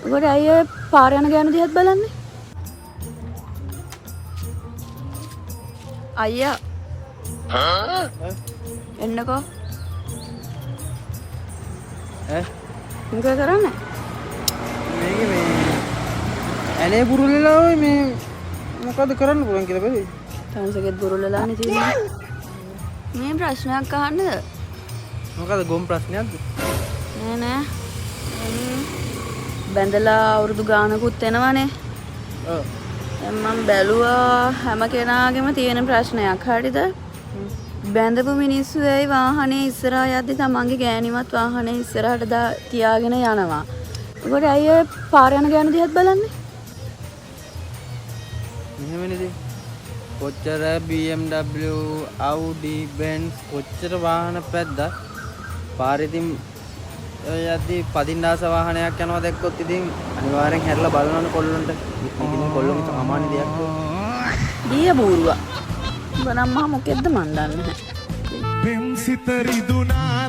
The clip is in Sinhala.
ඔකට අයිය පාර යන ගෑනු දිහත් බලන්නේ. අයියා එන්නකෝ. මොකද කරන්නේ? මේක මේ ඇලේ පුරුල්ලලා ඔය මේ මොකද කරන්න පුළුවන් කියලා බැලුවේ. ටන්සගෙත් බුරුල්ලලානේ තියෙන්නේ. මේ ප්‍රශ්නයක් අහන්නද? මොකද ගොම් ප්‍රශ්නයක්ද? නෑ. බැඳලා අවුරුදු ගානකුත් එනවනේ. ඔව්. දැන් මම බැලුවා හැම කෙනාගේම තියෙන ප්‍රශ්නයක්. හරිද? බැඳපු මිනිස්සු ඇයි වාහනේ ඉස්සරහා යද්දි තමන්ගේ ගෑණිවත් වාහනේ ඉස්සරහට තියාගෙන යනවා. ඔකට අයිය පාර යන ගෑනු දිහත් බලන්නේ. මෙහෙමනේ කොච්චර BMW Audi Benz කොච්චර වාහන පැද්දා පාරේ ඉතින් යද්දි පදින්නාස වාහනයක් යනවා දැක්කොත් ඉතින් අනිවාර්යෙන් හැරලා බලනවනේ කොල්ලොන්ට. ඉතින් කොල්ලොන්ගේ සාමාන්‍ය දෙයක් ගිය බූරුවා. උඹ නම් මහා මොකෙද්ද මන් දන්නේ නැහැ. පෙම් සිත රිදුනා